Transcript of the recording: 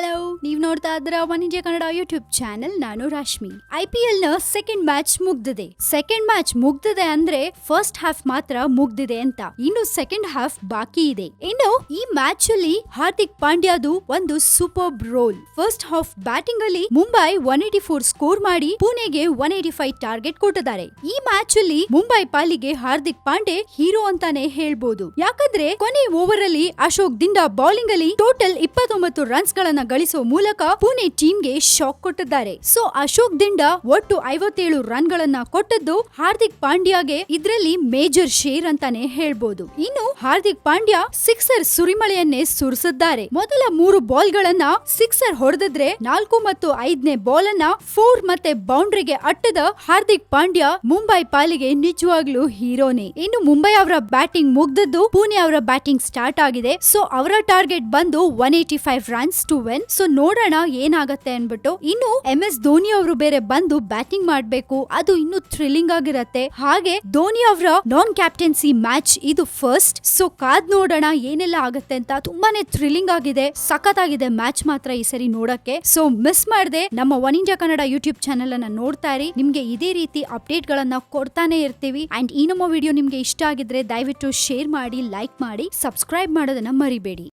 Hello, ನೀವ್ ನೋಡ್ತಾ ಇದ್ರ ವಾಣಿಜ್ಯ ಕನ್ನಡ ಯೂಟ್ಯೂಬ್ ಚಾನೆಲ್. ನಾನು ರಾಶ್ಮಿ. IPL ನ ಸೆಕೆಂಡ್ ಮ್ಯಾಚ್ ಮುಗ್ದಿದೆ ಅಂದ್ರೆ ಫಸ್ಟ್ ಹಾಫ್ ಮಾತ್ರ ಮುಗ್ದಿದೆ ಅಂತ. ಇನ್ನು ಸೆಕೆಂಡ್ ಹಾಫ್ ಬಾಕಿ ಇದೆ. ಇನ್ನು ಈ ಮ್ಯಾಚ್ ಅಲ್ಲಿ ಹಾರ್ದಿಕ್ ಪಾಂಡ್ಯದು ಒಂದು super role. First half batting ಅಲ್ಲಿ ಮುಂಬೈ 184 ಸ್ಕೋರ್ ಮಾಡಿ ಪುಣೆಗೆ 185 ಟಾರ್ಗೆಟ್ ಕೊಟ್ಟಿದ್ದಾರೆ. ಈ ಮ್ಯಾಚ್ ಅಲ್ಲಿ ಮುಂಬೈ ಪಾಲಿಗೆ ಹಾರ್ದಿಕ್ ಪಾಂಡೆ ಹೀರೋ ಅಂತಾನೆ ಹೇಳ್ಬೋದು. ಯಾಕಂದ್ರೆ ಕೊನೆ ಓವರ್ ಅಲ್ಲಿ ಅಶೋಕ್ ದಿಂದ ಬೌಲಿಂಗ್ ಅಲ್ಲಿ ಟೋಟಲ್ 29 ರನ್ಸ್ ಗಳನ್ನ ಗಳಿಸೋ ಮೂಲಕ ಪುಣೆ ಟೀಮ್ ಗೆ ಶಾಕ್ ಕೊಟ್ಟಿದ್ದಾರೆ. ಸೊ ಅಶೋಕ್ ದಿಂದ ಒಟ್ಟು 57 ರನ್ ಗಳನ್ನ ಕೊಟ್ಟದ್ದು ಹಾರ್ದಿಕ್ ಪಾಂಡ್ಯಗೆ ಇದ್ರಲ್ಲಿ ಮೇಜರ್ ಶೇರ್ ಅಂತಾನೆ ಹೇಳ್ಬೋದು. ಇನ್ನು ಹಾರ್ದಿಕ್ ಪಾಂಡ್ಯ ಸಿಕ್ಸರ್ ಸುರಿಮಳೆಯನ್ನೇ ಸುರಿಸಿದ್ದಾರೆ. ಮೊದಲ 3 ಬಾಲ್ ಗಳನ್ನ ಸಿಕ್ಸರ್ ಹೊಡೆದಿದ್ರೆ 4 ಮತ್ತು 5ನೇ ಬಾಲ್ ಅನ್ನ 4 ಮತ್ತೆ ಬೌಂಡ್ರಿಗೆ ಅಟ್ಟದ ಹಾರ್ದಿಕ್ ಪಾಂಡ್ಯ ಮುಂಬೈ ಪಾಲಿಗೆ ನಿಜವಾಗ್ಲೂ ಹೀರೋನೇ. ಇನ್ನು ಮುಂಬೈ ಅವರ ಬ್ಯಾಟಿಂಗ್ ಮುಗ್ದದ್ದು, ಪುಣೆ ಅವರ ಬ್ಯಾಟಿಂಗ್ ಸ್ಟಾರ್ಟ್ ಆಗಿದೆ. ಸೊ ಅವರ ಟಾರ್ಗೆಟ್ ಬಂದು 185 ರನ್ಸ್ ಟು ವಿನ್. ಸೊ ನೋಡೋಣ ಏನಾಗತ್ತೆ ಅನ್ಬಿಟ್ಟು. ಇನ್ನು MS ಧೋನಿ ಅವರು ಬೇರೆ ಬಂದು ಬ್ಯಾಟಿಂಗ್ ಮಾಡ್ಬೇಕು, ಅದು ಇನ್ನು ಥ್ರಿಲ್ಲಿಂಗ್ ಆಗಿರತ್ತೆ. ಹಾಗೆ ಧೋನಿ ಅವರ ನಾನ್ ಕ್ಯಾಪ್ಟನ್ಸಿ ಮ್ಯಾಚ್ ಇದು ಫಸ್ಟ್. ಸೊ ಕಾದ್ ನೋಡೋಣ ಏನೆಲ್ಲ ಆಗತ್ತೆ ಅಂತ. ತುಂಬಾನೇ ಥ್ರಿಲ್ಲಿಂಗ್ ಆಗಿದೆ, ಸಖತ್ತಾಗಿದೆ ಮ್ಯಾಚ್ ಮಾತ್ರ ಈ ಸರಿ ನೋಡಕ್ಕೆ. ಸೊ ಮಿಸ್ ಮಾಡದೆ ನಮ್ಮ ವಾಣಿಜ್ಯ ಕನ್ನಡ ಯೂಟ್ಯೂಬ್ ಚಾನೆಲ್ ಅನ್ನ ನೋಡ್ತಾ ಇರಿ. ನಿಮ್ಗೆ ಇದೇ ರೀತಿ ಅಪ್ಡೇಟ್ ಗಳನ್ನ ಕೊಡ್ತಾನೆ ಇರ್ತೀವಿ. ಅಂಡ್ ಈ ನಮ್ಮ ವಿಡಿಯೋ ನಿಮ್ಗೆ ಇಷ್ಟ ಆಗಿದ್ರೆ ದಯವಿಟ್ಟು ಶೇರ್ ಮಾಡಿ, ಲೈಕ್ ಮಾಡಿ, ಸಬ್ಸ್ಕ್ರೈಬ್ ಮಾಡೋದನ್ನ ಮರಿಬೇಡಿ.